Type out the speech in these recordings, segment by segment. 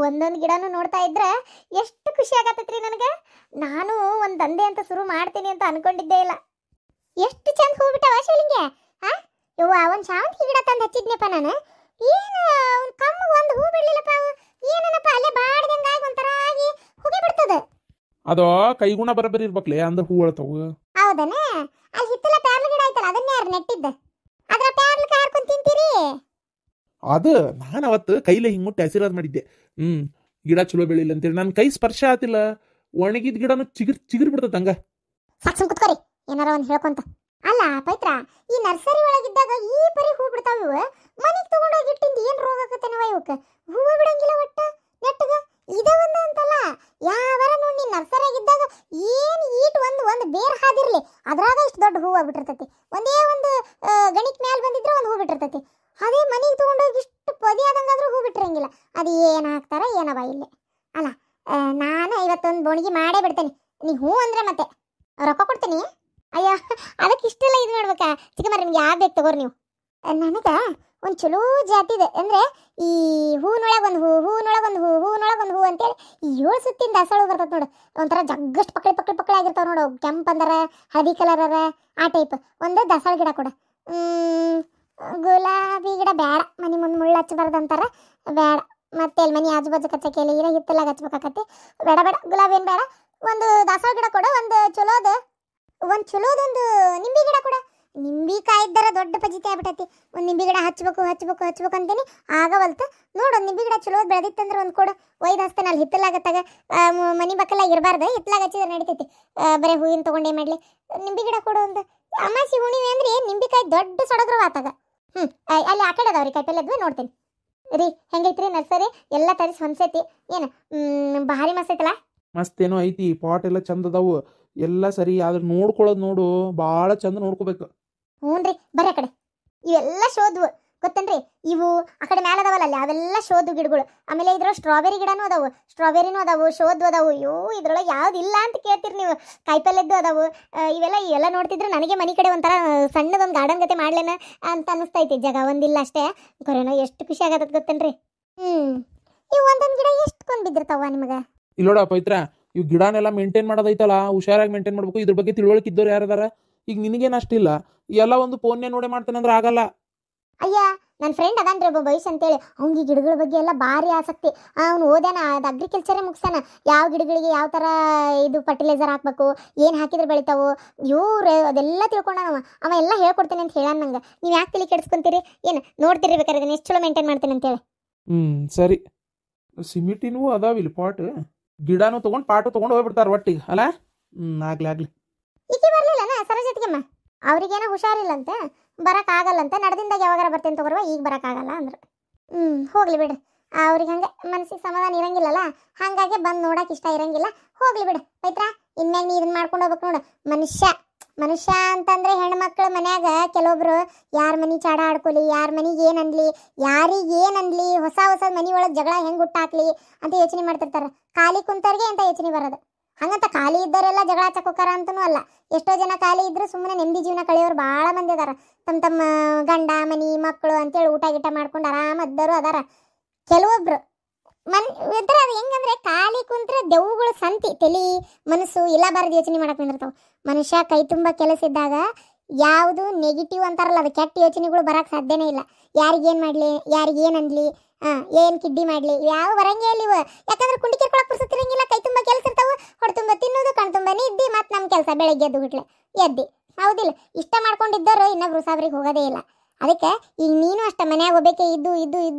ಒಂದೊಂದು ಗಿಡನೂ ನೋಡ್ತಾ ಇದ್ರೆ ಎಷ್ಟು ಖುಷಿ ಆಗತ್ತೈತ್ರಿ ನನಗೆ. ನಾನು ಒಂದು ದಂಧೆ ಅಂತ ಶುರು ಮಾಡ್ತೀನಿ ಅಂತ ಅನ್ಕೊಂಡಿದ್ದೇ ಇಲ್ಲ. ಎಷ್ಟು ಚಂದ ಹೂ ಬಿಟ್ಟಾವ ಶಿವಲಿಂಗೆ. ಹಾ ಯವ್ವ, ಒಂದು ಶಾವಂತಿಗೆ ಗಿಡ ತಂದು ಹಚ್ಚಿದ್ನಪ್ಪ ನಾನು. ಏನು ಒಂದು ಕಮ್ಮು ಒಂದು ಹೂ ಬಿಡ್ಲಿಲ್ಲಪ್ಪ. ಅವು ಏನಪ್ಪ ಅಲ್ಲೇ ಬಾಡ್ದಂಗಾಗಿ ಒಂಥರ ಆಗಿ ಹೋಗಿ ಬಿಡ್ತದೆ. ಅದು ಕೈಗುಣ ಬರಬರಿ ಇರ್ಬೇಕ್ಲೆ, ಅಂದ್ರೆ ಹೂ ಅಳ್ತಾವು. ಹೌದನ? ಅಲ್ಲಿ ಹಿತ್ತಲ ಪ್ಯಾರ್ಲ ಗಿಡ ಐತಲ್ಲ, ಅದನ್ನ ಯಾರು ನೆಟ್ಟಿದ್ದ? ಅದ್ರ ಪ್ಯಾರ್ಲ ಕಾರ್ಕೊಂಡು ತಿಂತೀರಿ? ಅದು ನಾನು ಅವತ್ತು ಕೈಲೇ ಹಿಂಗೆ ಮುಟ್ಟಿ ಆಶೀರ್ವಾದ ಮಾಡಿದ್ದೆ. ಗಿಡ ಚಲೋ ಬೆಳಿಲ್ಲ ಅಂತೇಳಿ ನನ್ನ ಕೈ ಸ್ಪರ್ಶ ಆತಿಲ್ಲ, ಒಣಗಿದ ಗಿಡನು ಚಿಗುರಿ ಬಿಡ್ತದ ಹಂಗ. ಸಾಕ್ಸನ್ ಕುತ್ಕೋರಿ, ಏನಾರ ಒಂದು ಹೇಳ್ಕೊಂತ. ಅಲ್ಲ ಪವಿತ್ರ, ಈ ನರ್ಸರಿ ಒಳಗಿದ್ದಾಗ ಈ ಪರಿ ಹೂ ಬಿಡ್ತಾವ ಇವು. ಮನೆಗೆ ತಗೊಂಡೋಗಿ ಇಟ್ಟಿಂದ ಏನು ರೋಗ ಆಕತ್ತೇನವ ಇವಕ್ಕೆ? ಹೂವು ಬಿಡಂಗಿಲ್ಲ ಒಟ್ಟ ನೆಟ್ಟಗ. ಇದೇ ಒಂದು ಅಂತಲ್ಲ, ಯಾವಾರ ನೋಡಿ ನೀನು ನರ್ಸರಿಯಾಗಿದ್ದಾಗ ಏನು ಈಟ್ ಒಂದು ಬೇರ್ ಹಾದಿರ್ಲಿ ಅದ್ರಾಗ ಇಷ್ಟು ದೊಡ್ಡ ಹೂವು ಬಿಟ್ಟಿರ್ತೈತಿ. ಒಂದೇ ಒಂದು ಗಣಿಕ್ ಮ್ಯಾಲ ಬಂದಿದ್ರೆ ಒಂದು ಹೂ ಬಿಟ್ಟಿರ್ತೈತಿ. ಅದೇ ಮನೆಗೆ ತಗೊಂಡೋಗಿ ಇಷ್ಟು ಪೊದಿ ಆದಂಗಾದ್ರೂ ಹೂ ಬಿಟ್ಟಿರಂಗಿಲ್ಲ. ಅದು ಏನು ಹಾಕ್ತಾರ ಏನವ ಇಲ್ಲಿ. ಅಲ್ಲ ನಾನು ಇವತ್ತೊಂದು ಬೋಣಿಗೆ ಮಾಡೇ ಬಿಡ್ತೇನೆ. ನೀ ಹೂ ಅಂದ್ರೆ ಮತ್ತೆ ರೊಕ್ಕ ಕೊಡ್ತೀನಿ. ಅಯ್ಯೋ, ಅದಕ್ಕೆ ಇಷ್ಟೆಲ್ಲ ಇದು ಮಾಡ್ಬೇಕಾ ಚಿಕ್ಕಮ್ಮ? ನಿಮ್ಗೆ ಯಾವ ಬೇಕು ತಗೋರಿ ನೀವು. ನನಗೆ ಒಂದು ಚಲೋ ಜಾತಿ ಇದೆ ಅಂದರೆ ಈ ಹೂವಿನೊಳಗೆ ಒಂದು ಹೂ, ಹೂವಿನೊಳಗೆ ಒಂದು ಹೂ, ಹೂವಿನೊಳಗೆ ಒಂದು ಹೂ ಅಂತೇಳಿ ಈ 7 ಸುತ್ತಿನ ದಾಸವಾಳ ಬರ್ತದೆ ನೋಡು. ಒಂಥರ ಜಗ್ಗಷ್ಟು ಪಕ್ಕಳಿ ಆಗಿರ್ತಾವೆ ನೋಡು. ಕೆಂಪು ಅಂದರ ಹಳದಿ ಕಲರ್ ಅರ ಆ ಟೈಪ್ ಒಂದು ದಾಸವಾಳ ಗಿಡ ಕೊಡು. ಗುಲಾಬಿ ಗಿಡ ಬೇಡ, ಮನೆ ಮುಂದೆ ಮುಳ್ಳು ಹಚ್ಚಬಾರ್ದಂತಾರ, ಬೇಡ. ಮತ್ತೆ ಅಲ್ಲಿ ಮನೆ ಆಜು ಬಾಜು ಕಚ್ಚಕ್ಕೆ ಇಲ್ಲ, ಹಿತ್ತಲಾಗ ಹಚ್ಬೇಕಾಕತಿ. ಬೇಡ ಗುಲಾಬಿ ಏನು ಬೇಡ. ಒಂದು ದಾಸವಾಳ ಗಿಡ ಕೊಡು. ಒಂದು ಚಲೋದೊಂದು ನಿಂಬೆ ಗಿಡ ಕೊಡ. ನಿಂಬಿಕಾಯಿ ಇದ್ದರ ದೊಡ್ಡ ಪಜಿತಿ ಆಗ್ಬಿಟ್ಟೈತಿ. ಒಂದು ನಿಂಬೆ ಗಿಡ ಹಚ್ಬೇಕು ಅಂತೀನಿ, ಆಗವಲ್ತು. ನೋಡು, ಒಂದು ನಿಂಬೆ ಗಿಡ ಚಲೋ ಬೆಳೆದಿತ್ತಂದ್ರೆ ಒಂದು ಕೊಡು, ಒಯ್ದು ಹಚ್ತಾನೆ. ಅಲ್ಲಿ ಹಿತ್ತಲಾಗತ್ತಾಗ ಮನೆ ಬಕ್ಕಲಾಗ ಇರಬಾರ್ದು, ಹಿತ್ತಲಾಗ ಹಚ್ಚಿದ್ರೆ ನಡಿತೈತಿ. ಬರೀ ಹೂವಿನ ತೊಗೊಂಡೇ ಮಾಡಲಿ. ನಿಂಬೆ ಗಿಡ ಕೊಡು. ಒಂದು ಅಮಾಸಿ ಹುಣಿವೆ ಅಂದ್ರೆ ನಿಂಬಿಕಾಯಿ ದೊಡ್ಡ ಸೊಡಗ್ರು ಆತಾಗ. ಅಲ್ಲಿ ಆ ಕಡೆ ಅದಾವ್ರಿ ಕಾಯಿಪಲ್ಯದ್ವಿ, ನೋಡ್ತೀನಿ ರೀ. ಹೆಂಗೈತ್ರಿ ನರ್ಸರಿ? ಎಲ್ಲ ತರಿಸಿ ಹೊಂದ್ಸೈತಿ. ಏನು ಭಾರಿ ಮಸ್ತ್ ಐತಲ್ಲ? ಮಸ್ತೇನೋ ಐತಿ. ಪಾಟ್ ಎಲ್ಲ ಚಂದ ಅದಾವು, ಎಲ್ಲ ಸರಿ. ಆದ್ರೆ ನೋಡ್ಕೊಳ್ಳೋದು ನೋಡು, ಭಾಳ ಚಂದ ನೋಡ್ಕೋಬೇಕು. ಹ್ಞೂ ರೀ, ಬರ್ರಿ ಆ ಕಡೆ. ಇವೆಲ್ಲ ಶೋದ್ವು ಗೊತ್ತೇನ್ರಿ? ಇವು ಆ ಕಡೆ ಮ್ಯಾಲ ಅದಾವಲ್ಲ ಅಲ್ಲಿ, ಅವೆಲ್ಲ ಶೋದು ಗಿಡಗಳು. ಆಮೇಲೆ ಇದ್ರ ಸ್ಟ್ರಾಬೆರಿ ಗಿಡನೂ ಅದಾವು, ಸ್ಟ್ರಾಬೆರಿನೂ ಅದಾವು, ಶೋದ್ವು ಅದಾವು. ಅಯ್ಯೋ, ಇದ್ರೊಳಗೆ ಯಾವ್ದು ಇಲ್ಲ ಅಂತ ಕೇಳ್ತೀರಿ ನೀವು. ಕಾಯಿಪಲ್ಯದ್ದು ಅದಾವು. ಇವೆಲ್ಲ ನೋಡ್ತಿದ್ರೆ ನನಗೆ ಮನೆ ಕಡೆ ಒಂಥರ ಸಣ್ಣದೊಂದು ಗಾರ್ಡನ್ ಗತೆ ಮಾಡ್ಲೇನ ಅಂತ ಅನಿಸ್ತೈತಿ. ಜಾಗ ಒಂದಿಲ್ಲ ಅಷ್ಟೇ, ಕರೆನೋ ಎಷ್ಟು ಖುಷಿ ಆಗತ್ತದ ಗೊತ್ತೇನ್ರಿ? ಇವು ಒಂದೊಂದು ಗಿಡ ಎಷ್ಟು ಕೊಂಡ್ ಬಿದ್ದಿರ್ತಾವ ನಿಮಗೆ? ಇಲ್ಲೋಡ ಪವಿತ್ರ, ಇವು ಗಿಡನೆಲ್ಲ ಮೇಂಟೈನ್ ಮಾಡೋದೈತಲ್ಲ, ಹುಷಾರಾಗಿ ಮೇಂಟೈನ್ ಮಾಡ್ಬೇಕು. ಇದ್ರ ಬಗ್ಗೆ ತಿಳುವಳಿಕೆ ಇದ್ದವ್ರು ಯಾರದಾರ? ಈಗ ನಿನಗೇನು ಅಷ್ಟಿಲ್ಲ, ಎಲ್ಲ ಒಂದು ಫೋನ್ನೇ ನೋಡೇ ಮಾಡ್ತಾನೆ ಅಂದ್ರೆ ಆಗಲ್ಲ. ಅಯ್ಯ, ನನ್ನ ಫ್ರೆಂಡ್ ಅದಾನ್ರಿ ಒಬ್ಬ ಭವಿಷ್ಯ ಅಂತೇಳಿ, ಅವ್ನಿಗೆ ಗಿಡಗಳ ಬಗ್ಗೆ ಎಲ್ಲ ಭಾರಿ ಆಸಕ್ತಿ. ಅವ್ನು ಓದ್ಯಾನ, ಅದು ಅಗ್ರಿಕಲ್ಚರೇ ಮುಗಿಸ್ಯಾನ. ಯಾವ ಗಿಡಗಳಿಗೆ ಯಾವ ಥರ ಇದು ಫರ್ಟಿಲೈಸರ್ ಹಾಕಬೇಕು, ಏನು ಹಾಕಿದ್ರೆ ಬೆಳಿತಾವು, ಇವ್ರು ಅದೆಲ್ಲ ಅವ ಎಲ್ಲ ಹೇಳ್ಕೊಡ್ತೀನಿ ಅಂತ ಹೇಳ ನಂಗೆ. ನೀವು ಯಾಕೆ ತಲೆ ಕೆಡಿಸ್ಕೊಂತೀರಿ? ಏನು ನೋಡ್ತಿರಿ ಬೇಕಾದ್ರೆ ಇದನ್ನ ಎಷ್ಟು ಚಲೋ ಮೇಂಟೈನ್ ಮಾಡ್ತೀನಿ ಅಂತೇಳಿ. ಸರಿ. ಸಿಮಿಟಿನೂ ಅದಾವಿಲ್ಲ ಪಾಟ್, ಗಿಡನೂ ತೊಗೊಂಡು ಪಾಟು ತೊಗೊಂಡು ಹೋಗ್ಬಿಡ್ತಾರೆ ಒಟ್ಟಿಗೆ ಅಲ್ಲ. ಆಗ್ಲಿ. ಈಕೆ ಬರಲಿಲ್ಲನ ಸರಜತಿಗೆಮ್ಮ? ಅವ್ರಿಗೇನೋ ಹುಷಾರಿಲ್ಲಂತೆ, ಬರೋಕ್ಕಾಗಲ್ಲಂತೆ. ನಡೆದಿಂದಾಗ ಯಾವಾಗಾರ ಬರ್ತೇನೆ ತಗೋರುವ, ಈಗ ಬರೋಕ್ಕಾಗಲ್ಲ ಅಂದ್ರೆ. ಹೋಗ್ಲಿ ಬಿಡ್ರಿ. ಅವ್ರಿಗೆ ಹಂಗೆ ಮನಸ್ಸಿಗೆ ಸಮಾಧಾನ ಇರಂಗಿಲ್ಲಲ್ಲ, ಹಾಗಾಗಿ ಬಂದು ನೋಡಕ್ಕೆ ಇಷ್ಟ ಇರಂಗಿಲ್ಲ. ಹೋಗ್ಲಿ ಬಿಡು ಪವಿತ್ರ, ಇನ್ಮ್ಯಾಗ ನೀ ಇದನ್ನ ಮಾಡ್ಕೊಂಡು ಹೋಗ್ಬೇಕು ನೋಡು. ಮನುಷ್ಯ ಅಂತಂದ್ರೆ ಹೆಣ್ಮಕ್ಳು ಮನ್ಯಾಗ ಕೆಲವೊಬ್ರು ಯಾರ ಮನೆ ಚಾಡ ಆಡ್ಕೊಲಿ, ಯಾರ ಮನೆಗೆ ಏನನ್ಲಿ, ಯಾರಿಗೇನನ್ಲಿ, ಹೊಸ ಮನೆ ಒಳಗೆ ಜಗಳ ಹೆಂಗೆ ಹುಟ್ಟಾಕ್ಲಿ ಅಂತ ಯೋಚನೆ ಮಾಡ್ತಿರ್ತಾರೆ. ಖಾಲಿ ಕುಂತವ್ರಿಗೆ ಅಂತ ಯೋಚನೆ ಬರೋದು. ಹಂಗಂತ ಖಾಲಿ ಇದ್ದವರೆಲ್ಲ ಜಗಳ ಹಚ್ಚಕ್ ಹೋಗಾರ ಅಂತನೂ ಅಲ್ಲ. ಎಷ್ಟೋ ಜನ ಖಾಲಿ ಇದ್ರು ಸುಮ್ಮನೆ ನೆಮ್ಮದಿ ಜೀವನ ಕಳೆಯೋರು ಭಾಳ ಮಂದಿ ಅದಾರ. ತಮ್ಮ ಗಂಡ ಮನಿ ಮಕ್ಕಳು ಅಂತೇಳಿ ಊಟ ಗೀಟ ಮಾಡ್ಕೊಂಡು ಆರಾಮದ್ದವರು ಅದಾರ. ಕೆಲವೊಬ್ರು ಇದ್ರ ಅದು ಹೆಂಗಂದ್ರೆ ಖಾಲಿ ಕುಂತ್ರೆ ದೆವ್ವಗಳು ಸಂತಿ ತಲಿ ಮನಸ್ಸು ಎಲ್ಲ ಬಾರದು ಯೋಚನೆ ಮಾಡಕ್ ಬಂದಿರ್ತಾವ. ಮನುಷ್ಯ ಕೈ ತುಂಬ ಕೆಲಸ ಇದ್ದಾಗ ಯಾವುದು ನೆಗೆಟಿವ್ ಅಂತಾರಲ್ಲ, ಅದು ಕೆಟ್ಟ ಯೋಚನೆಗಳು ಬರಕ್ಕೆ ಸಾಧ್ಯನೇ ಇಲ್ಲ. ಯಾರಿಗೇನು ಮಾಡಲಿ, ಯಾರಿಗೇನು ಅನ್ಲಿ, ಏನು ಕಿಡ್ಡಿ ಮಾಡಲಿ, ಯಾವ ಬರಂಗೇ ಇಲ್ಲ ಇವು. ಯಾಕಂದ್ರೆ ಕುಂಡಿ ಕಿರ್ಕೊಳಕ್ಕೆ ಪುರ್ಸತ್ತಿರಂಗಿಲ್ಲ, ಕೈ ತುಂಬ ಕೆಲಸ ಇರ್ತಾವೆ. ಹೊಡೆ ತುಂಬ ತಿನ್ನೋದು, ಕಣ್ ತುಂಬ ನಿದ್ದಿ, ಮತ್ತು ನಮ್ಮ ಕೆಲಸ ಬೆಳಗ್ಗೆ ಎದ್ದಿ ಹೌದಿಲ್ಲ. ಇಷ್ಟ ಮಾಡ್ಕೊಂಡಿದ್ದವರು ಇನ್ನೊಬ್ರು ಸಾವಿರಿಗೆ ಹೋಗೋದೇ ಇಲ್ಲ. ಅದಕ್ಕೆ ಈಗ ನೀನು ಅಷ್ಟೇ ಮನ್ಯಾಗ ಹೋಗ್ಬೇಕೆ ಇದ್ದು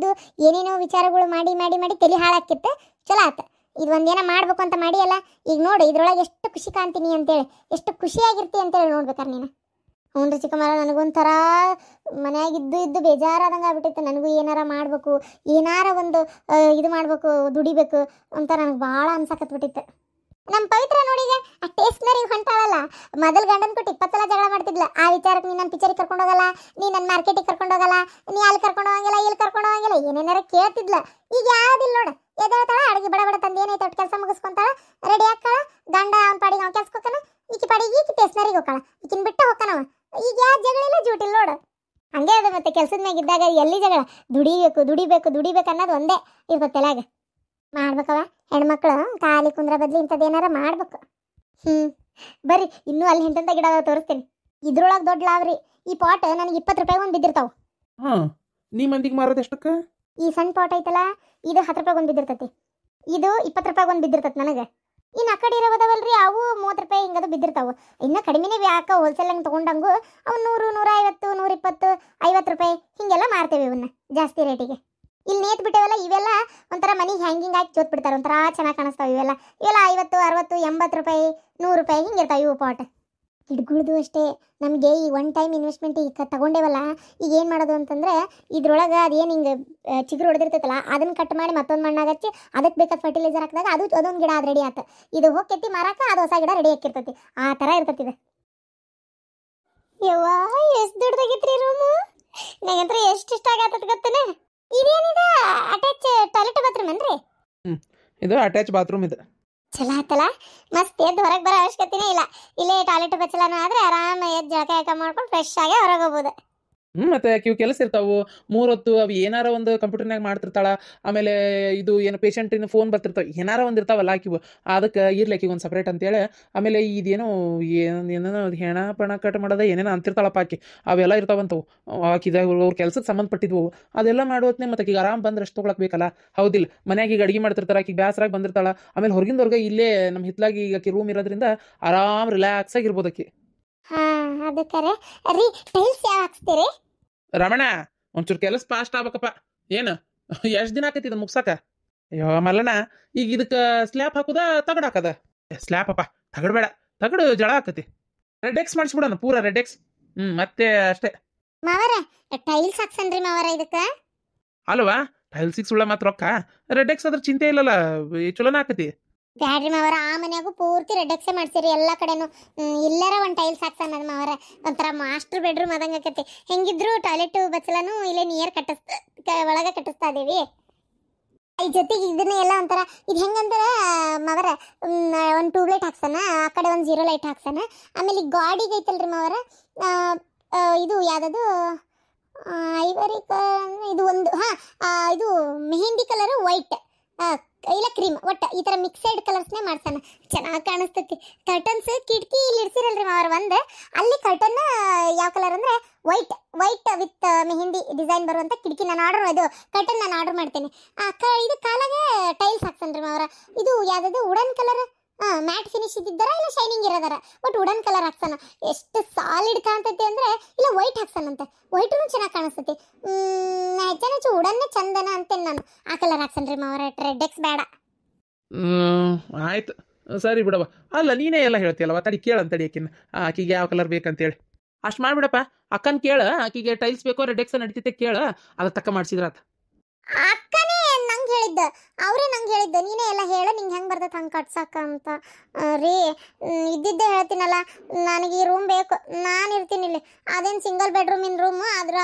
ಏನೇನೋ ವಿಚಾರಗಳು ಮಾಡಿ ತಲೆ ಹಾಳಾಕಿತ್ತು. ಚಲೋ ಆತ, ಇದು ಒಂದೇನೋ ಮಾಡ್ಬೇಕು ಅಂತ ಮಾಡಿ ಅಲ್ಲ. ಈಗ ನೋಡು ಇದ್ರೊಳಗೆ ಎಷ್ಟು ಖುಷಿ ಕಾಣ್ತೀನಿ ಅಂತೇಳಿ, ಎಷ್ಟು ಖುಷಿಯಾಗಿರ್ತಿ ಅಂತೇಳಿ ನೋಡ್ಬೇಕಾರೆ ನೀನು. ಹ್ಞೂ ರೀ ಚಿಕ್ಕಮ್ಮ, ನನಗೊಂಥರ ಮನ್ಯಾಗಿದ್ದು ಬೇಜಾರಾದಂಗೆ ಆಗ್ಬಿಟ್ಟಿತ್ತು. ನನಗೂ ಏನಾರ ಮಾಡಬೇಕು, ಏನಾರ ಒಂದು ಇದು ಮಾಡಬೇಕು, ದುಡಿಬೇಕು ಅಂತ ನನಗೆ ಭಾಳ ಅನ್ಸಕತ್ಬಿಟ್ಟಿತ್ತು. ನಮ್ಮ ಪವಿತ್ರ ನೋಡಿಗೆ ಆ ಟೇಸ್ಟ್ನರಿ ಹೊಂಟಾಳಲ್ಲ, ಮೊದಲು ಗಂಡನ ಕೊಟ್ಟು 20 ಸಲ ಜಗಳ ಮಾಡ್ತಿದ್ಲ. ಆ ವಿಚಾರಕ್ಕೆ ನೀನು ನನ್ನ ಪಿಕ್ಚರಿಗೆ ಕರ್ಕೊಂಡು ಹೋಗಲ್ಲ, ನೀ ನನ್ನ ಮಾರ್ಕೆಟಿಗೆ ಕರ್ಕೊಂಡು ಹೋಗಲ್ಲ, ನೀ ಅಲ್ಲಿ ಕರ್ಕೊಂಡು ಹೋಗಂಗಿಲ್ಲ, ಇಲ್ಲಿ ಕರ್ಕೊಂಡು ಹೋಗಂಗಿಲ್ಲ, ಏನೇನಾರ ಕೇಳ್ತಿದ್ಲ. ಈಗ ಯಾವುದಿಲ್ಲ ನೋಡು, ಎದ್ದೇಳ್ತಾಳ, ಅಡುಗೆ ಬಡ ತಂದು ಏನೈತೆ ಒಟ್ಟು ಕೆಲಸ ಮುಗಿಸ್ಕೊಂತಾಳ, ರೆಡಿ ಆಗ್ತಾಳ. ಗಂಡ ಅವ್ನ ಪಾಡಿಗೆ ಅವ್ನು ಕೆಲ್ಸಕ್ಕೆ ಹೋಗ್ತಾನ, ಈಕಿ ಪಾಡಿಗೆ ಈಕಿ ಟೇಸ್ಟ್ನರಿಗೆ ಹೋಗ್ತಾಳ, ಈಕಿನ ಬಿಟ್ಟು ಹೋಗ್ತಾನವ. ಈಗ ಯಾವ ಜಗಳ ಇಲ್ಲ, ಜೂಟಿಲ್ಲ ನೋಡು. ಹಂಗೆ ಅದು ಮತ್ತೆ ಕೆಲಸದ ಮ್ಯಾಗ ಇದ್ದಾಗ ಎಲ್ಲಿ ಜಗಳ? ದುಡಿಬೇಕು ಅನ್ನೋದು ಒಂದೇ ಇರ್ತದೆ ತಲೆಯಾಗ. ಮಾಡ್ಬೇಕವ ಹೆಣ್ಮಕ್ಳು ಖಾಲಿ ಕುಂದ್ರ ಬದ್ಲಿ ಇಂಥದ್ದೇನಾರ ಮಾಡ್ಬೇಕು. ಬರ್ರಿ ಇನ್ನೂ ಅಲ್ಲಿ ಇಂಥ ಗಿಡ ತೋರಿಸ್ತೇನೆ. ಇದ್ರೊಳಗೆ ದೊಡ್ಡ ಲಾವ್ರಿ. ಈ ಪಾಟ್ ನನಗೆ 20 ರೂಪಾಯಿ ಒಂದು ಬಿದ್ದಿರ್ತಾವ. ಹಾ ನೀ ಮಂದಿಗೆ ಮಾರೋದು ಎಷ್ಟಕ್ಕ? ಈ ಸಣ್ಣ ಪಾಟ್ ಐತಲ್ಲ ಇದು 10 ರೂಪಾಯಿ ಒಂದು ಬಿದ್ದಿರ್ತೈತಿ. ಇದು 20 ರೂಪಾಯಿ ಒಂದು ಬಿದ್ದಿರ್ತೈತಿ ನನಗೆ. ಇನ್ನು ಆ ಕಡೆ ಇರೋದವಲ್ರಿ ಅವು 30 ರೂಪಾಯಿ ಹಿಂಗದು ಬಿದ್ದಿರ್ತಾವು. ಇನ್ನು ಕಡಿಮೆನೇ ಯಾಕ ಹೋಲ್ಸೇಲ್ ಹಂಗೆ ತೊಗೊಂಡಂಗು ಅವು 100, 150, 120, 50 ರೂಪಾಯಿ ಹಿಂಗೆಲ್ಲ ಮಾರ್ತೇವೆ ಇವನ್ನ ಜಾಸ್ತಿ ರೇಟಿಗೆ. ಇಲ್ಲಿ ನೇತ್ ಬಿಟ್ಟೇವಲ್ಲ ಇವೆಲ್ಲ ಒಂಥರ ಮನೆಗೆ ಹ್ಯಾಂಗಿಂಗ್ ಹಾಕಿ ಜೋತ್ ಬಿಡ್ತಾರೆ. ಒಂಥರ ಚೆನ್ನಾಗಿ ಕಾಣಿಸ್ತಾವೆ ಇವೆಲ್ಲ. 50, 60, 80 ರೂಪಾಯಿ, 100 ರೂಪಾಯಿ ಹಿಂಗಿರ್ತಾವೆ ಇವು ಪಾಟ್. ಗಿಡಗಳದು ಅಷ್ಟೇ. ನಮಗೆ ಈ ಒನ್ ಟೈಮ್ ಇನ್ವೆಸ್ಟ್ಮೆಂಟ್ ಈಗ ತಗೊಂಡೇವಲ್ಲ, ಈಗ ಏನು ಮಾಡೋದು ಅಂತಂದ್ರೆ ಇದ್ರೊಳಗೆ ಅದೇನು ಹಿಂಗೆ ಚಿಗುರು ಹೊಡೆದಿರ್ತೈತಲ್ಲ ಅದನ್ನ ಕಟ್ ಮಾಡಿ ಮತ್ತೊಂದು ಮಣ್ಣಾಗ ಹಚ್ಚಿ ಅದಕ್ಕೆ ಬೇಕಾದ ಫರ್ಟಿಲೈಸರ್ ಹಾಕಿದಾಗ ಅದೊಂದು ಗಿಡ ಅದು ರೆಡಿ ಆತ. ಇದು ಹೋಗ್ತೈತಿ ಮಾರಾಕ, ಅದು ಹೊಸ ಗಿಡ ರೆಡಿ ಹಾಕಿರ್ತೈತಿ. ಆ ಥರ ಇರ್ತೈತಿ ಇದು. ಯವ್ವಾ ಎಷ್ಟು ದೊಡ್ಡದಾಗಿತ್ರಿ ರೂಮು. ನನಗಂತ್ರ ಎಷ್ಟು ಇಷ್ಟ ಆಗತ್ತದ ಗೊತ್ತೇನೆ. ಇದೇನಿದೆ ಅಟ್ಯಾಚ್ ಟಾಯ್ಲೆಟ್ ಬಾತ್ರೂಮ್ ಏನ್ರಿ? ಇದು ಅಟ್ಯಾಚ್ ಬಾತ್ರೂಮ್ ಇದೆ. ಚಲೋ ಆತಲ್ಲ, ಮಸ್ತ್ ಎದ್ದು ಹೊರಗೆ ಬರೋ ಅವಶ್ಯಕತೆನೇ ಇಲ್ಲ. ಇಲ್ಲೇ ಟಾಯ್ಲೆಟ್ ಬಚ್ಚಲಾನ ಆದರೆ ಆರಾಮ ಎದ್ದು ಜಳಕ ಮಾಡ್ಕೊಂಡು ಫ್ರೆಶ್ ಆಗಿ ಹೊರಗೆ ಹೋಗ್ಬೋದು. ಮತ್ತೆ ಇವು ಕೆಲಸ ಇರ್ತಾವು 3 ಹೊತ್ತು. ಅವು ಏನಾರ ಒಂದು ಕಂಪ್ಯೂಟರ್ನಾಗ ಮಾಡ್ತಿರ್ತಾಳ. ಆಮೇಲೆ ಇದು ಏನು ಪೇಷಂಟಿನ ಫೋನ್ ಬರ್ತಿರ್ತಾವೆ, ಏನಾರ ಒಂದು ಇರ್ತಾವಲ್ಲ ಆಕಿವು. ಅದಕ್ಕೆ ಇರ್ಲಿಕ್ಕೆ ಒಂದು ಸಪ್ರೇಟ್ ಅಂತೇಳಿ. ಆಮೇಲೆ ಇದೇನೋ ಏನೇನೋ ಹೆಣ ಪಣ ಕಟ್ ಮಾಡೋದ ಏನೇನೋ ಅಂತಿರ್ತಾಳಪ್ಪ ಆಕಿ. ಅವೆಲ್ಲ ಇರ್ತಾವಂತವು ಆಕಿದಾಗ ಅವ್ರ ಕೆಲ್ಸಕ್ಕೆ ಸಂಬಂಧಪಟ್ಟಿದ್ವು. ಅದೆಲ್ಲ ಮಾಡೋತ್ನೇ ಮತ್ತೆ ಆಕಿಗೆ ಆರಾಮ್ ಬಂದ್ರೆ ಅಷ್ಟು ತೊಗೊಳಕ್ ಬೇಕಲ್ಲ, ಹೌದಿಲ್ಲ? ಮನ್ಯಾಗ ಈಗ ಅಡುಗೆ ಮಾಡ್ತಿರ್ತಾರ, ಆಕಿಗೆ ಬ್ಯಾಸರಾಗಿ ಬಂದಿರ್ತಾಳ. ಆಮೇಲೆ ಹೊರಗಿಂದವ್ರಿಗೆ ಇಲ್ಲೇ ನಮ್ಮ ಹಿತ್ಲಾಗಿ ಈಗ ಆಕಿ ರೂಮ್ ಇರೋದ್ರಿಂದ ಆರಾಮ್ ರಿಲ್ಯಾಕ್ಸ್ ಆಗಿರ್ಬೋದು ಆಕಿ. ಅದು ಕರೆ ರೀ. ಟೈಲ್ಸ್ ಯಾವ ಹಾಕ್ಸ್ತೀರಿ? ರಮಣ ಒಂಚೂರು ಕೆಲಸ ಫಾಸ್ಟ್ ಆಗ್ಬೇಕಪ್ಪ. ಏನು ಎಷ್ಟು ದಿನ ಆಕೈತಿ ಇದು ಮುಗ್ಸಾಕ? ಅಯ್ಯೋ ಮಲ್ಲಣ್ಣ, ಈಗ ಇದಕ್ಕೆ ಸ್ಲ್ಯಾಪ್ ಹಾಕುದ ತಗಡ್ ಹಾಕದ? ಸ್ಲ್ಯಾಪ್ ಅಪ್ಪ, ತಗಡ್ಬೇಡ. ತಗಡು ಜಳ ಹಾಕತಿ. ರೆಡ್ ಎಕ್ಸ್ ಮಾಡಿಸ್ಬಿಡೋಣ, ಪೂರ ರೆಡ್ ಎಕ್ಸ್. ಮತ್ತೆ ಅಷ್ಟೇ ಮಾವರ. ಟೈಲ್ಸ್ ಹಾಕ್ಸನ್ರಿ ಮಾವರ ಇದಕ್ಕೆ. ಅಲ್ವಾ? ಟೈಲ್ಸಿಗೆ ಸುಳ್ಳ ಮಾತ್ರ ರೊಕ್ಕ. ರೆಡ್ ಎಕ್ಸ್ ಅದ್ರ ಚಿಂತೆ ಇಲ್ಲಲ್ಲ, ಚಲೋನ ಹಾಕತಿ. ಬ್ಯಾಡ್ರಿ ಮಾವರ, ಆ ಮನ್ಯಾಗೂ ಪೂರ್ತಿ ರೆಡ್ ಎಕ್ಸೇ ಮಾಡ್ತೀರಿ ಎಲ್ಲ ಕಡೆನು. ಇಲ್ಲಾರ ಒಂದು ಟೈಲ್ಸ್ ಹಾಕ್ಸಣ ಮಾವರ. ಒಂಥರ ಮಾಸ್ಟರ್ ಬೆಡ್ರೂಮ್ ಆದಂಗೆ ಆಕತಿ. ಹೆಂಗಿದ್ರು ಟಾಯ್ಲೆಟ್ ಬಚ್ಚಲಾನು ಇಲ್ಲೇ ನಿಯರ್ ಒಳಗೆ ಕಟ್ಟಿಸ್ತಾ ಇದೀವಿ. ಈ ಜೊತೆಗೆ ಇದನ್ನ ಎಲ್ಲ ಒಂಥರ ಇದು ಹೆಂಗಂದ್ರೆ ಮಾವರ, ಒಂದು ಟ್ಯೂಬ್ಲೈಟ್ ಹಾಕ್ಸಣ, ಆ ಕಡೆ ಒಂದು 0 ಲೈಟ್ ಹಾಕ್ಸಣ. ಆಮೇಲೆ ಈ ಗಾಡಿಗೆ ಐತಲ್ರಿ ಮಾವರ, ಇದು ಯಾವ್ದದು ಐವರಿ ಇದು ಒಂದು ಇದು ಮೆಹಂದಿ ಕಲರ್ ವೈಟ್ ಇಲ್ಲ ಕ್ರೀಮ್, ಒಟ್ಟು ಈ ಥರ ಮಿಕ್ಸೆಡ್ ಕಲರ್ಸ್ನೇ ಮಾಡ್ತಾನೆ. ಚೆನ್ನಾಗಿ ಕಾಣಿಸ್ತೈತಿ. ಕರ್ಟನ್ಸ್ ಕಿಟಕಿ ಇಲ್ಲಿ ಇಡ್ಸಿರಲ್ರಿ ಮಾವರ, ಒಂದು ಅಲ್ಲಿ ಕರ್ಟನ್ ಯಾವ ಕಲರ್ ಅಂದರೆ ವೈಟ್ ವಿತ್ ಮೆಹಂದಿ ಡಿಸೈನ್ ಬರುವಂಥ ಕಿಟಕಿ ನಾನು ಕರ್ಟನ್ ನಾನು ಆರ್ಡರ್ ಮಾಡ್ತೇನೆ. ಇದು ಕಾಲಾಗೆ ಟೈಲ್ಸ್ ಹಾಕ್ಸನ್ರಿ ಮಾವರ. ಇದು ಯಾವುದದು ವುಡನ್ ಕಲರ್, ಮ್ಯಾಟ್ ಫಿನಿಶ್ ಇದ್ದಿದ್ದಾರ ಇಲ್ಲ ಶೈನಿಂಗ್ ಇರೋದಾರ, ಬಟ್ ವುಡನ್ ಕಲರ್ ಹಾಕ್ಸನ. ಎಷ್ಟು ಸಾಲಿಡ್ ಕಾಣ್ತೈತಿ ಅಂದರೆ ಇಲ್ಲ ವೈಟ್ ಹಾಕ್ಸನಂತೆ. ವೈಟೂ ಚೆನ್ನಾಗಿ ಕಾಣಿಸ್ತೈತಿ. ಹೆಚ್ಚು ವುಡನ್ನೇ ಚಂದನ ಅಂತೇನೆ ನಾನು. ಆ ಕಲರ್ ಹಾಕ್ಸನ್ರಿ ಮಾವರ, ರೆಡ್ ಎಕ್ಸ್ ಬೇಡ. ಆಯ್ತು ಸರಿ ಬಿಡವ. ಅಲ್ಲ ನೀನೇ ಎಲ್ಲ ಹೇಳ್ತೀಯಲ್ವ, ತಡಿ ಕೇಳಂತಡಿ ಆಕಿನ, ಆಕಿಗೆ ಯಾವ ಕಲರ್ ಬೇಕಂತೇಳಿ. ಅಷ್ಟು ಮಾಡ್ಬಿಡಪ್ಪ. ಅಕ್ಕನ ಕೇಳ, ಆಕಿಗೆ ಟೈಲ್ಸ್ ಬೇಕೋ ರೆಡ್ ಎಕ್ಸ್ ನಡೀತೈತೆ ಕೇಳ, ಅದ್ರ ತಕ್ಕ ಮಾಡಿಸಿದ್ರಾತ. ಅಕ್ಕನೇ ನಂಗೆ ಹೇಳಿದ್ದ, ಅವರೇ ನಂಗೆ ಹೇಳಿದ್ದ, ನೀನೇ ಎಲ್ಲ ಹೇಳ ನಿಂಗೆ ಹೆಂಗೆ ಬರ್ತೈತೆ ಹಂಗೆ ಕಟ್ಸಕ್ಕ ಅಂತ. ರೀ ಇದ್ದಿದ್ದೇ ಹೇಳ್ತೀನಲ್ಲ, ನನಗೆ ಈ ರೂಮ್ ಬೇಕು, ನಾನು ಇರ್ತೀನಿ ಇಲ್ಲಿ. ಅದೇನು ಸಿಂಗಲ್ ಬೆಡ್ರೂಮಿನ ರೂಮು, ಅದ್ರ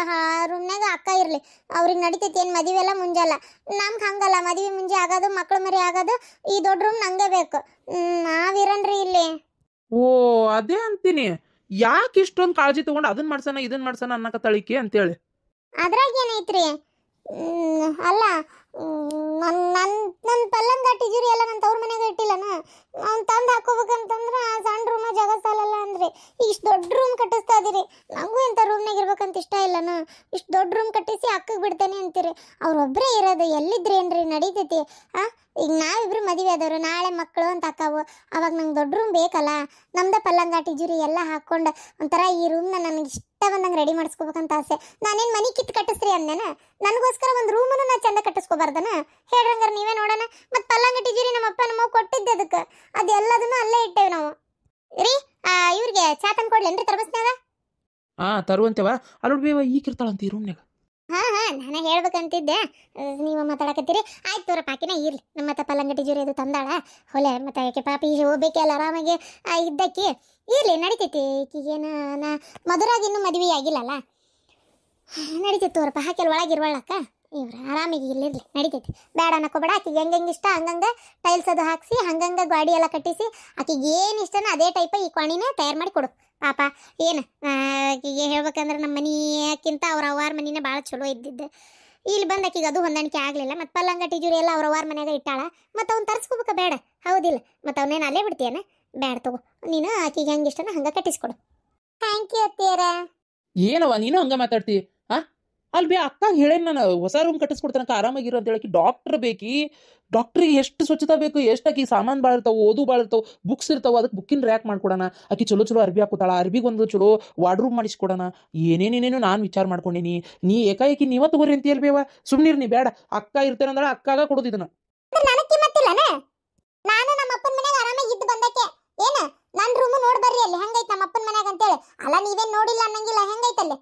ರೂಮ್ನಾಗ ಅಕ್ಕ ಇರಲಿ, ಅವ್ರಿಗೆ ನಡಿತೈತಿ. ಏನು ಮದುವೆ ಎಲ್ಲ ಮುಂಜಾಲ. ನಮ್ಗೆ ಹಂಗಲ್ಲ, ಮದುವೆ ಮುಂಜೆ ಆಗೋದು ಮಕ್ಳು ಮರಿ ಆಗೋದು, ಈ ದೊಡ್ಡ ರೂಮ್ ನಂಗೆ ಬೇಕು. ನಾವಿರನ್ರಿ ಇಲ್ಲಿ. ಓ ಅದೇ ಅಂತೀನಿ, ಯಾಕೆ ಇಷ್ಟೊಂದು ಕಾಳಜಿ ತಗೊಂಡು ಅದನ್ನ ಮಾಡ್ಸೋಣ ಇದನ್ನ ಮಾಡ್ಸೋಣ ಅನ್ನಕತ್ತಳಿಕೆ ಅಂತೇಳಿ. ಅದ್ರಾಗ ಏನೈತ್ರಿ? ಅಲ್ಲ, ನನ್ನ ಪಲ್ಲಂಗ ಟಿಜುರಿ ಎಲ್ಲ ನನ್ನ ತವ್ರ ಮನೆಗೆ ಇಟ್ಟಿಲ್ಲನ. ನಾನು ತಂದು ಹಾಕೋಬೇಕಂತಂದ್ರೆ ಆ ಸಣ್ಣ ರೂಮ ಜಾಗ ಸಾಲಲ್ಲ ಅಂದ್ರೆ ಇಷ್ಟು ದೊಡ್ಡ ರೂಮ್ ಕಟ್ಟಿಸ್ತಾ ಇದೀರಿ. ನನಗೂ ಇಂಥ ರೂಮ್ನಾಗ ಇರ್ಬೇಕಂತ ಇಷ್ಟ ಇಲ್ಲನ. ಇಷ್ಟು ದೊಡ್ಡ ರೂಮ್ ಕಟ್ಟಿಸಿ ಅಕ್ಕಗೆ ಬಿಡ್ತೇನೆ ಅಂತೀರಿ. ಅವ್ರೊಬ್ಬರೇ ಇರೋದು, ಎಲ್ಲಿದ್ರಿ ಏನ್ರಿ ನಡೀತೈತಿ? ಈಗ ನಾವಿಬ್ರು ಮದುವೆ ಆದವರು, ನಾಳೆ ಮಕ್ಕಳು ಅಂತ ಅಕ್ಕಾವು. ಅವಾಗ ನಂಗೆ ದೊಡ್ಡ ರೂಮ್ ಬೇಕಲ್ಲ. ನಮ್ದೇ ಪಲ್ಲಂಗ ಟಿಜುರಿ ಎಲ್ಲ ಹಾಕ್ಕೊಂಡು ಒಂಥರ ಈ ರೂಮ್ನ ನನಗೆ ಇಷ್ಟ ಬಂದಂಗೆ ರೆಡಿ ಮಾಡಿಸ್ಕೋಬೇಕಂತ ಆಸೆ. ನಾನೇನು ಮನೆ ಕಿತ್ತು ಕಟ್ಟಿಸ್ರಿ ಅಂದೇನ? ನನಗೋಸ್ಕರ ಒಂದು ರೂಮನ್ನು ನಾ ಚಂದ ಕಟ್ಟಿಸ್ಕೋಬಾರ್ದನ? ಹೇಳ್ರಂಗಾರ ನೀವೇ ನೋಡೋಣ. ಮತ್ತು ಪಲ್ಲಂಗ ಟಿಜುರಿ ನಮ್ಮ ಅಪ್ಪ ನಮ್ಮ ಕೊಟ್ಟಿದ್ದೆ ಅದಕ್ಕೆ, ಅದೆಲ್ಲದನ್ನು ಅಲ್ಲೇ ಇಟ್ಟೇವೆ ನಾವು. ರೀ ಇವ್ರಿಗೆ ಚಾ ತಂದು ಕೊಡ್ಲೇನ್ರಿ ತರಬಸ್ನಾಗ? ತರುವಂತೆವ. ಅಲ್ಲೋಡ್ಬೇವ ಈಗಿರ್ತಾಳಂತ ಈ ರೂಮ್ನಾಗ. ನಾನೇ ಹೇಳ್ಬೇಕಂತಿದ್ದೆ, ನೀವು ಮಾತಾಡಕತ್ತೀರಿ. ಆಯ್ತು ತೋರ ಪಾಕಿನ ಇರ್ಲಿ. ನಮ್ಮ ಮತ್ತೆ ಪಲ್ಲಂಗ ಟಿಜುರಿ ಅದು ತಂದಾಳ ಹೊಲೆ, ಮತ್ತೆ ಆಕೆ ಪಾಪಿ ಹೋಗ್ಬೇಕಲ್ಲ ಆರಾಮಾಗಿ ಇದ್ದಕ್ಕೆ ಇರ್ಲಿ, ನಡಿತೈತಿ. ಈಗೇನು ಮಧುರಾಗಿ ಇನ್ನೂ ಮದುವೆ ಆಗಿಲ್ಲಲ್ಲ, ನಡಿತೈತಿ ತೋರಪ್ಪ. ಹಾಕಿ ಒಳಗಿರುವಳಕ್ಕ ಇವ್ರು ಆರಾಮಿಗೆ ಇಲ್ಲಿರ್ಲಿ, ನಡಿತೈತಿ. ಬೇಡ ಅನ್ನಕೋಬೇಡ. ಆಕಿಗೆ ಹೆಂಗೆ ಇಷ್ಟ ಹಂಗಂಗೆ ಟೈಲ್ಸ್ ಅದು ಹಾಕಿಸಿ, ಹಂಗಂಗೆ ಗಾಡಿ ಎಲ್ಲ ಕಟ್ಟಿಸಿ, ಆಕಿಗೆ ಏನು ಇಷ್ಟನೋ ಅದೇ ಟೈಪ ಈ ಕೋಣಿನ ತಯಾರು ಮಾಡಿ ಕೊಡು ಪಾಪ. ಏನು ಆಕಿಗೆ ಹೇಳ್ಬೇಕಂದ್ರೆ ನಮ್ಮ ಮನೆಯಕ್ಕಿಂತ ಅವ್ರ ಅವ್ವಾರ ಮನಿನೇ ಭಾಳ ಚಲೋ ಇದ್ದಿದ್ದು. ಇಲ್ಲಿ ಬಂದಕ್ಕೀಗ ಅದು ಹೊಂದಾಣಿಕೆ ಆಗಲಿಲ್ಲ. ಮತ್ತು ಪಲ್ಲಂಗ ಟೀಜುರಿ ಎಲ್ಲ ಅವ್ರವ್ರ ಮನ್ಯಾಗ ಇಟ್ಟಾಳ. ಮತ್ತು ಅವ್ನು ತರಿಸ್ಕೋಬೇಕ ಬೇಡ? ಹೌದಿಲ್ಲ? ಮತ್ತು ಅವನೇನು ಅಲ್ಲೇ ಬಿಡ್ತೀಯನ? ಬೇಡ ತಗೋ, ನೀನು ಆಕಿಗೆ ಹೆಂಗೆ ಇಷ್ಟನ ಹಂಗೆ ಕಟ್ಟಿಸ್ಕೊಡು. Thank you ಅತ್ತಿಯರ. ಏನವ ನೀನು ಹಂಗ ಮಾತಾಡ್ತಿ? ಅಲ್ಲಿ ಬೇ ಅಕ್ಕ ಹೇಳೇನು ನಾನು ಹೊಸ ರೂಮ್ ಕಟ್ಟಿಸ್ಕೊಡ್ತಾನಕ ಆರಾಮಾಗಿರು ಅಂತ ಹೇಳಕ್ಕೆ. ಡಾಕ್ಟರ್ ಬೇಕಿ, ಡಾಕ್ಟ್ರಿಗೆ ಎಷ್ಟು ಸ್ವಚ್ಛತಾ ಬೇಕು, ಎಷ್ಟು ಆಕಿ ಸಾಮಾನು ಭಾಳ ಇರ್ತಾವೆ, ಓದು ಭಾಳ ಇರ್ತಾವೆ, ಬುಕ್ಸ್ ಇರ್ತಾವೆ. ಅದಕ್ಕೆ ಬುಕ್ಕಿನ ರ್ಯಾಕ್ ಮಾಡ್ಕೊಡೋಣ. ಆಕಿ ಚಲೋ ಚಲೋ ಅರ್ಬಿ ಹಾಕೋತಾಳ, ಅರ್ಬಿಗೊಂದು ಚಲೋ ವಾರ್ಡ್ರೂಮ್ ಮಾಡಿಸ್ಕೊಡೋಣ. ಏನೇನೇನೇನು ನಾನು ವಿಚಾರ ಮಾಡ್ಕೊಂಡೀನಿ. ನೀ ಏಕಾಏಕಿ ನೀವ ತಗೋರಿ ಅಂತ ಹೇಳ್ಬೇವ. ಸುಮ್ಮನಿರ್ ನೀ, ಬೇಡ. ಅಕ್ಕ ಇರ್ತೇನೆ ಅಂದ್ರೆ ಅಕ್ಕಾಗ ಕೊಡೋದು ಇದನ್ನ. ನನಗೆ ಕಿಮ್ಮತ್ತಿಲ್ಲನ? ನಾನು ನಮ್ಮ ಅಪ್ಪನ ಮನ್ಯಾಗ ಆರಾಮಾಗಿ ಇದ್ದು ಬಂದಕ್ಕೆ ಏನ ನನ್ನ ರೂಮ್ ನೋಡಿ ಬರ್ರಿ ಅಲ್ಲಿ ಹೆಂಗೈತೆ ನಮ್ಮ ಅಪ್ಪನ ಮನ್ಯಾಗ ಅಂತೇಳಿ. ಅಲ್ಲ ನೀವೇನು ನೋಡಿಲ್ಲ ಅನ್ನಂಗಿಲ್ಲ, ಹೆಂಗೈತಲ್ಲಿ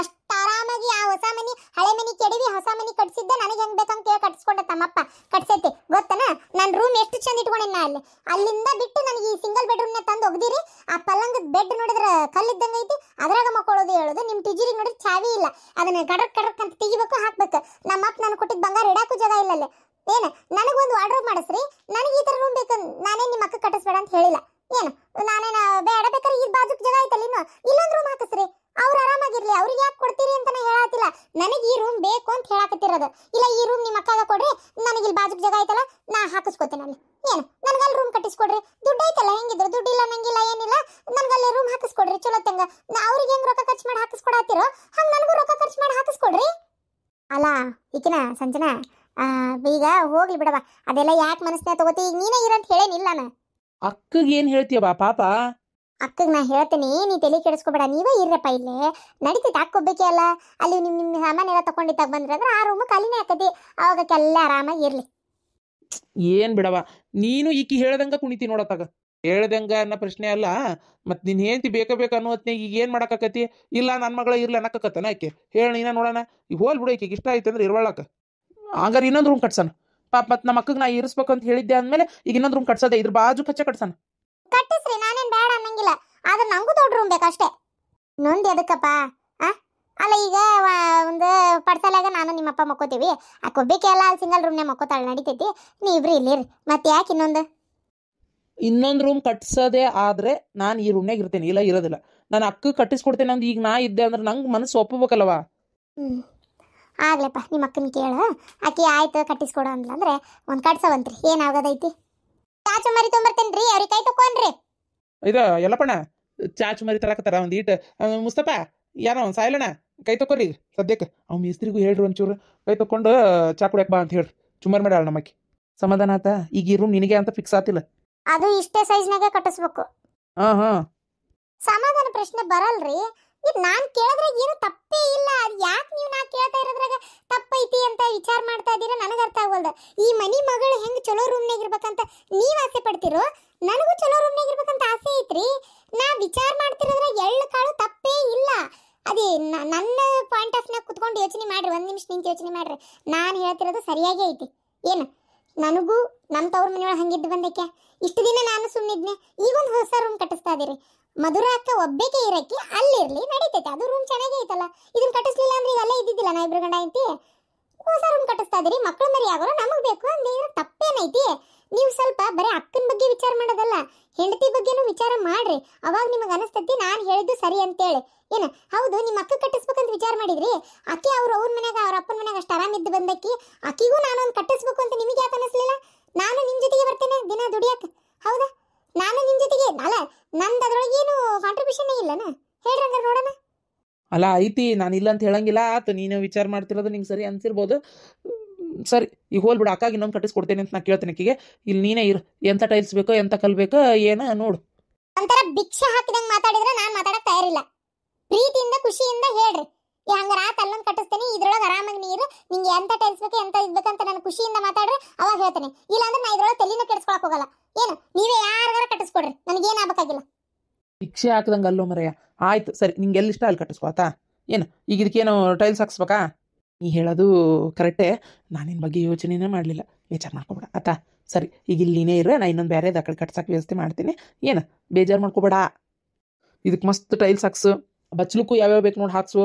ಅಷ್ಟು ಆರಾಮಾಗಿ. ಆ ಹೊಸ ಮನಿ ಹಳೆ ಮನಿ ಕೆಡವಿ ಹೊಸ ಮನಿ ಕಟ್ಸಿದ್ದ ನನಗೆ ಹೆಂಗ್ ಬೇಕಂತ ಕೇಳಿ ಕಟ್ಸ್ಕೊಂಡ ತಮ್ಮಪ್ಪ ಕಟ್ಸೈತಿ ಗೊತ್ತನ. ನನ್ನ ರೂಮ್ ಎಷ್ಟು ಚಂದ ಇಟ್ಕೊಂಡಿನ ಅಲ್ಲಿ. ಅಲ್ಲಿಂದ ಬಿಟ್ಟು ನನಗೆ ಈ ಸಿಂಗಲ್ ಬೆಡ್ರೂಮ್ನ ತಂದು ಒಗ್ದಿರಿ. ಆ ಪಲ್ಲಂಗದ ಬೆಡ್ ನೋಡಿದ್ರೆ ಕಲ್ಲಿದ್ದಂಗೆ ಐತಿ, ಅದ್ರಾಗ ಮಕ್ಕೊಳ್ಳೋದು ಹೇಳೋದು. ನಿಮ್ಮ ಟಿಜಿರಿಗೆ ನೋಡಿದ್ರೆ ಚಾವಿ ಇಲ್ಲ, ಅದನ್ನ ಕಡಕ್ ಕಡಕ್ ಅಂತ ತೆಗಿಬೇಕು ಹಾಕ್ಬೇಕು. ನಮ್ಮಪ್ಪ ನಾನು ಕೊಟ್ಟಿದ್ದ ಬಂಗಾರ ಇಡಾಕು ಜಾಗ ಇಲ್ಲಲ್ಲಿ. ಏನು ನನಗೊಂದು ವಾರ್ಡ್ರೋಬ್ ಮಾಡಿಸ್ರಿ, ನನಗೆ ಈ ಥರ ರೂಮ್ ಬೇಕು. ನಾನೇ ನಿಮ್ಮ ಅಕ್ಕ ಕಟ್ಟಿಸ್ಬೇಡ ಅಂತ ಹೇಳಿಲ್ಲ. ಏನು ನಾನೇನ ಬೇಡ, ಬೇಕಾದ್ರೆ ಈ ಬಾಜುಕ್ ಜಾಗ ಐತಲ್ಲ, ಇನ್ನು ಇಲ್ಲೊಂದು ರೂಮ್ ಹಾಕಿಸ್ರಿ, ಅವ್ರು ಆರಾಮಾಗಿರ್ಲಿ. ಅವ್ರಿಗೆ ಯಾಕೆ ಕೊಡ್ತೀರಿ ಅಂತ ನಾ ಹೇಳತ್ತಿಲ್ಲ, ನನಗೆ ಈ ರೂಮ್ ಬೇಕು ಅಂತ ಹೇಳಕತ್ತಿರೋದು. ಇಲ್ಲ ಈ ರೂಮ್ ನಿಮ್ಮ ಅಕ್ಕಾಗ ಕೊಡ್ರಿ, ನನಗೆ ಇಲ್ಲಿ ಬಾಜುಕ್ ಜಾಗ ಐತಲ್ಲ ನಾ ಹಾಕಿಸ್ಕೊತೀನಿ ಅಲ್ಲಿ. ಏನು ನನಗಲ್ಲಿ ರೂಮ್ ಕಟ್ಟಿಸ್ಕೊಡ್ರಿ, ದುಡ್ಡು ಐತಲ್ಲ, ಹೆಂಗಿದ್ರು ದುಡ್ಡಿಲ್ಲ ನಂಗಿಲ್ಲ ಏನಿಲ್ಲ, ನನಗಲ್ಲಿ ರೂಮ್ ಹಾಕಿಸ್ಕೊಡ್ರಿ ಚಲೋ ತಂಗ. ಅವ್ರಿಗೆ ಹೆಂಗೆ ರೊಕ್ಕ ಖರ್ಚು ಮಾಡಿ ಹಾಕಿಸ್ಕೊಡತ್ತಿರೋ ಹಂಗೆ ನನಗೂ ರೊಕ್ಕ ಖರ್ಚು ಮಾಡಿ ಹಾಕಿಸ್ಕೊಡ್ರಿ. ಅಲ್ಲ ಈಕಿನ ಸಂಜನಾ, ಈಗ ಹೋಗ್ಲಿ ಬಿಡವ, ಅದೆಲ್ಲ ಯಾಕೆ ಮನಸ್ಸಿನ ತಗೋತಿ. ಈಗ ನೀನೇ ಇರಂತ ಹೇಳೇನಿಲ್ಲ ನಾನು. ಅಕ್ಕಗೆ ಏನು ಹೇಳ್ತೀಯವಾ ಪಾಪ? ಅಕ್ಕಗೆ ನಾ ಹೇಳ್ತೀನಿ, ನೀ ತಲೆ ಕೆಡಿಸ್ಕೊಬೇಡ, ನೀವೇ ಇರ್ರಪ್ಪ ಇಲ್ಲೇ ನಡೀತೈತೆ. ಹಾಕೋಬೇಕೇ ಅಲ್ಲ, ಅಲ್ಲಿ ನಿಮ್ಮ ಸಾಮಾನು ಎಲ್ಲ ತಗೊಂಡಿತ್ತಾಗ ಬಂದ್ರೆ ಅಂದ್ರೆ ಆ ರೂಮ್ ಖಾಲಿನೇ ಹಾಕತಿ, ಅವಾಗಕ್ಕೆಲ್ಲ ಆರಾಮಾಗಿ ಇರ್ಲಿ. ಏನು ಬಿಡವ, ನೀನು ಈಕಿ ಹೇಳ್ದಂಗ ಕುಣಿತಿ ನೋಡತ್ತಾಗ. ಹೇಳ್ದಂಗ ಅನ್ನೋ ಪ್ರಶ್ನೆ ಅಲ್ಲ. ಮತ್ತು ನೀನು ಹೇಳ್ತಿ ಬೇಕಾ ಅನ್ನೋ ಹೊತ್ನಾಗ ಈಗ ಏನು ಮಾಡೋಕ್ಕಾಕತಿ? ಇಲ್ಲ ನನ್ನ ಮಗಳ ಇರ್ಲಿ ಅನ್ನಕತ್ತನ ಆಕೆ. ಹೇಳಿ ನೀನ ನೋಡೋಣ. ಈಗ ಹೋಲ್ ಬಿಡು, ಈಕಿಗೆ ಇಷ್ಟ ಆಯ್ತು ಅಂದ್ರೆ ಇರ್ವಾಳಕ. ಹಂಗಾರೆ ಇನ್ನೊಂದು ರೂಮ್ ಕಟ್ಸೋಣ ಪಾಪ. ಮತ್ತು ನಮ್ಮ ಅಕ್ಕಗೆ ನಾ ಇರಿಸ್ಬೇಕು ಅಂತ ಹೇಳಿದ್ದೆ ಅಂದಮೇಲೆ ಈಗ ಇನ್ನೊಂದು ರೂಮ್ ಕಟ್ಸೋದೆ, ಇದ್ರ ಬಾಜು ಕಟ್ಸೋಣ. ಕಟ್ಟಿಸ್ರಿ, ನಾನೇನು ಬೇಡ ಅನ್ನಂಗಿಲ್ಲ, ಆದ್ರೆ ನಂಗೂ ದೊಡ್ಡ ರೂಮ್ ಬೇಕಷ್ಟೇ. ಇನ್ನೊಂದು ಎದಕ್ಕಪ್ಪ? ಅಲ್ಲ ಈಗ ಒಂದು ಪಡ್ಸಲಾಗ ನಾನು ನಿಮ್ಮಪ್ಪ ಮಕ್ಕೋತೀವಿ, ಆ ಕೊಬ್ಬೇಕೆ ಎಲ್ಲ ಅಲ್ಲಿ ಸಿಂಗಲ್ ರೂಮ್ನೇ ಮಕ್ಕೋತಾಳೆ, ನಡಿತೈತಿ. ನೀವಿಬ್ರು ಇಲ್ಲಿರಿ, ಮತ್ತೆ ಯಾಕೆ ಇನ್ನೊಂದು ರೂಮ್ ಕಟ್ಸೋದೇ ಆದರೆ ನಾನು ಈ ರೂಮ್ನಾಗ ಇರ್ತೇನೆ, ಇಲ್ಲ ಇರೋದಿಲ್ಲ. ನಾನು ಅಕ್ಕ ಕಟ್ಟಿಸ್ಕೊಡ್ತೇನೆ ಅಂದ್ ಈಗ ನಾ ಇದ್ದೆ ಅಂದ್ರೆ ನಂಗೆ ಮನಸ್ಸು ಒಪ್ಪಬೇಕಲ್ವ? ಆಗ್ಲಪ್ಪ, ನಿಮ್ಮ ಅಕ್ಕನ ಕೇಳು, ಆಕೆ ಆಯ್ತು ಕಟ್ಟಿಸ್ಕೊಡು ಅಂದ್ಲಂದ್ರೆ ಒಂದು ಕಟ್ಸವಂತ್ರಿ, ಏನಾಗೋದೈತಿ. ಚಾಚು ಮರಿ ತೊಂಬರ್ತೇನ್ರಿ, ಅವ್ರಿಗೆ ಕೈ ತಕೊಂಡ್ರಿ. ಇದು ಎಲ್ಲಪ್ಪಣ್ಣ ಚಾಚು ಮರಿ ತರಕತ್ತಾರ ಒಂದು ಈಟ್. ಮುಸ್ತಪ್ಪ ಯಾರೋ ಒಂದು ಸಾಯ್ಲಣ್ಣ ಕೈ ತಕೋರಿ ಸದ್ಯಕ್ಕೆ. ಅವ್ನು ಮೇಸ್ತ್ರಿಗೂ ಹೇಳ್ರಿ ಒಂಚೂರು ಕೈ ತಕೊಂಡು ಚಾ ಕುಡಿಯಕ್ಕೆ ಬಾ ಅಂತ ಹೇಳ್ರಿ. ಚುಮ್ಮರ್ ಮಾಡಿ ಆಳ ನಮ್ಮಕ್ಕಿ ಸಮಾಧಾನ ಆತ. ಈಗ ಈ ರೂಮ್ ನಿನಗೆ ಅಂತ ಫಿಕ್ಸ್ ಆತಿಲ್ಲ? ಅದು ಇಷ್ಟೇ ಸೈಜ್ನಾಗೆ ಕಟ್ಟಿಸ್ಬೇಕು. ಹಾಂ ಸಮಾಧಾನ ಪ್ರಶ್ನೆ ಬರಲ್ರಿ. ಇದು ನಾನು ಕೇಳಿದ್ರೆ ಏನು ತಪ್ಪೇ ಇಲ್ಲ. ಅದು ಯಾಕೆ ನೀವು ನಾ ಕೇಳ್ತಾ ಇರೋದ್ರಾಗ ತಪ್ಪೈತಿ ಅಂತ ವಿಚಾರ ಮಾಡ್ತಾ ಇದ್ದೀರಾ ನನಗೆ ಅರ್ಥ ಆಗವಲ್ದು. ಈ ಮನಿ ಮಗಳು ಹೆಂಗೆ ಚಲೋ ರೂಮ್ನಾಗ ಇರ್ಬೇಕಂತ ನೀವು ಆಸೆ ಪಡ್ತಿರೋ, ನನಗೂ ಚಲೋ ರೂಮ್ನಾಗ ಇರ್ಬೇಕಂತ ಆಸೆ ಐತ್ರಿ. ನಾ ವಿಚಾರ ಮಾಡ್ತಿರೋದ್ರಾಗ ಎಳ್ಳು ಕಾಳು ತಪ್ಪೇ ಇಲ್ಲ. ಅದೇ ನನ್ನ ಪಾಯಿಂಟ್ ಆಫ್ ನಾಗ ಕುತ್ಕೊಂಡು ಯೋಚನೆ ಮಾಡ್ರಿ, ಒಂದು ನಿಮಿಷ ನಿಂತು ಯೋಚನೆ ಮಾಡ್ರಿ. ನಾನು ಹೇಳ್ತಿರೋದು ಸರಿಯಾಗೇ ಐತಿ. ಏನು ನನಗೂ ನಮ್ಮ ತವ್ರ ಮನೆಯೊಳಗೆ ಹಂಗಿದ್ದು ಬಂದಕ್ಕೆ ಇಷ್ಟು ದಿನ ನಾನು ಸುಮ್ಮನಿದ್ನೆ. ಈಗೊಂದು ಹೊಸ ರೂಮ್ ಕಟ್ಟಿಸ್ತಾ ಇದೀರಿ. ಮಧುರ ಅಕ್ಕ ಒಬ್ಬೇಕೆ ಇರಕ್ಕೆ ಅಲ್ಲಿರ್ಲಿ, ನಡೀತೈತೆ. ಅದು ರೂಮ್ ಚೆನ್ನಾಗೇ ಐತಲ್ಲ. ಇದನ್ನ ಕಟ್ಟಿಸ್ಲಿಲ್ಲ ಅಂದ್ರೆ ಈಗ ಅಲ್ಲೇ ಇದ್ದಿದ್ದಿಲ್ಲ ನಾ ಇಬ್ರು ಗಂಡ ಐತಿ. ಹೊಸ ರೂಮ್ ಕಟ್ಟಿಸ್ತಾ ಇದೀರಿ, ಮಕ್ಕಳು ಮರಿ ಆಗೋರು ನಮಗೆ ಬೇಕು ಅಂದ್ರೆ ತಪ್ಪೇನೈತಿ? ನೀವು ಸ್ವಲ್ಪ ಬರೀ ಅಕ್ಕನ ಬಗ್ಗೆ ವಿಚಾರ ಮಾಡೋದಲ್ಲ, ಹೆಂಡತಿ ಬಗ್ಗೆನೂ ವಿಚಾರ ಮಾಡ್ರಿ. ಅವಾಗ ನಿಮಗೆ ಅನಿಸ್ತೈತಿ ನಾನು ಹೇಳಿದ್ದು ಸರಿ ಅಂತೇಳಿ. ಏನು ಹೌದು, ನಿಮ್ಮ ಅಕ್ಕ ಕಟ್ಟಿಸ್ಬೇಕಂತ ವಿಚಾರ ಮಾಡಿದ್ರಿ. ಅಕ್ಕಿ ಅವ್ರ ಮನ್ಯಾಗ ಅವ್ರ ಅಪ್ಪನ ಮನ್ಯಾಗ ಅಷ್ಟು ಆರಾಮಿದ್ದು ಬಂದಕ್ಕಿ ಅಕ್ಕಿಗೂ ನಾನೊಂದು ಕಟ್ಟಿಸ್ಬೇಕು ಅಂತ ನಿಮಗೆ ಯಾಕೆ ಅನಿಸ್ಲಿಲ್ಲ? ನಾನು ನಿಮ್ಮ ಜೊತೆಗೆ ಬರ್ತೇನೆ ದಿನ ದುಡಿಯಕ್ಕೆ, ಹೌದಾ? ನಾನು ನಿಮ್ಮ ಜೊತೆಗೆ ಅಲ್ಲ, ನಂದು ಅದ್ರೊಳಗೆ ಏನು ಕಾಂಟ್ರಿಬ್ಯೂಷನ್ ಇಲ್ಲನ? ಹೇಳ್ರಿ ಹಂಗಾರೆ ನೋಡೋಣ. ಅಲ್ಲ ಐತಿ, ನಾನು ಇಲ್ಲ ಅಂತ ಹೇಳಂಗಿಲ್ಲ. ಆತು, ನೀನು ವಿಚಾರ ಮಾಡ್ತಿರೋದು ನಿಂಗೆ ಸರಿ ಅನ್ಸಿರ್ಬೋದು. ಸರಿ, ಈಗ ಹೋಲ್ಬಿಡು. ಅಕ್ಕಾಗಿ ಇನ್ನೊಂದು ಕಟ್ಟಿಸ್ಕೊಡ್ತೇನೆ ಅಂತ ನಾ ಕೇಳ್ತೇನೆ ಆಕಿಗೆ. ಇಲ್ಲಿ ನೀನೇ ಇರು, ಎಂಥ ಟೈಲ್ಸ್ ಬೇಕೋ ಎಂಥ ಕಲ್ ಬೇಕೋ ಏನೋ ನೋಡು. ಒಂಥರ ಭಿಕ್ಷೆ ಹಾಕಿದಂಗೆ ಮಾತಾಡಿದ್ರೆ ನಾನು ಮಾತಾಡಕ್ಕೆ ತಯಾರಿಲ್ಲ. ಪ್ರೀತಿಯಿಂದ ಖುಷಿಯಿಂದ ಹೇಳ್ರಿ, ಹಂಗಾರ ಆತ ಅಲ್ಲೊಂದು ಕಟ್ಟಿಸ್ತೇನೆ, ಇದ್ರೊಳಗೆ ಆರಾಮಾಗಿ ನೀರು, ನಿಂಗೆ ಎಂಥ ಟೈಲ್ಸ್ ಬೇಕು ಎಂಥ ಇದ್ಬೇಕಂತ ನಾನು ಖುಷಿಯಿಂದ ಮಾತಾಡ್ರಿ, ಅವಾಗ ಹೇಳ್ತೇನೆ. ಇಲ್ಲಾಂದ್ರೆ ನಾ ಇದ್ರೊಳಗೆ ತಲೆನ ಕೆಡಿಸ್ಕೊಳಕ್ ಹೋಗಲ್ಲ. ಏನು ನೀವೇ ಯಾರಿಗಾರ ಕಟ್ಟಿಸ್ಕೊಡ್ರಿ, ನನಗೇನು ಆಗ್ಬೇಕಾಗಿಲ್ಲ. ಭಿಕ್ಷೆ ಹಾಕ್ದಂಗೆ ಅಲ್ಲೋ ಮರೆಯ. ಆಯ್ತು ಸರಿ, ನಿಂಗೆ ಎಲ್ಲಿ ಇಷ್ಟ ಅಲ್ಲಿ ಕಟ್ಟಿಸ್ಕೊ ಆತಾ. ಏನು ಈಗ ಇದಕ್ಕೇನು ಟೈಲ್ಸ್ ಹಾಕ್ಸ್ಬೇಕಾ? ನೀ ಹೇಳೋದು ಕರೆಕ್ಟೇ. ನಾನು ನಿನ್ನ ಬಗ್ಗೆ ಯೋಚನೆನೇ ಮಾಡಲಿಲ್ಲ, ವಿಚಾರ ಮಾಡ್ಕೊಬೇಡ ಆತಾ. ಸರಿ, ಈಗ ಇಲ್ಲಿ ನೀನೇ ಇರೋ, ನಾ ಇನ್ನೊಂದು ಬೇರೆದು ಆ ಕಡೆ ಕಟ್ಸಕ್ಕೆ ವ್ಯವಸ್ಥೆ ಮಾಡ್ತೀನಿ. ಏನು ಬೇಜಾರು ಮಾಡ್ಕೊಬೇಡ. ಇದಕ್ಕೆ ಮಸ್ತ್ ಟೈಲ್ಸ್ ಹಾಕ್ಸು. ಬಚ್ಚಲಕ್ಕೂ ಯಾವ್ಯಾವ ಬೇಕು ನೋಡಿ ಹಾಕ್ಸು.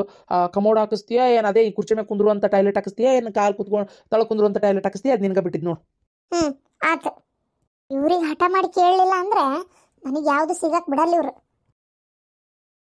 ಕಮೋಡ್ ಹಾಕಿಸ್ತೀಯಾ ಏನು ಅದೇ ಈ ಕುರ್ಚಿ ಮೇಲೆ ಕುಂದ್ರುವಂಥ ಟಾಯ್ಲೆಟ್ ಹಾಕಿಸ್ತೀಯಾ ಏನು ಕಾಲು ಕುತ್ಕೊಂಡು ತಳ ಕುಂದ್ರುವಂಥ ಟಾಯ್ಲೆಟ್ ಹಾಕಿಸ್ತೀಯಾ? ಅದು ನಿನ್ಗೆ ಬಿಟ್ಟಿದ್ದು ನೋಡು. ಆಯ್ತು. ಇವ್ರಿಗೆ ಹಠ ಮಾಡಿ ಕೇಳಲಿಲ್ಲ ಅಂದ್ರೆ ನನಗೆ ಯಾವುದು ಸಿಗಕ್ಕೆ ಬಿಡಲ್ಲ ಇವ್ರು.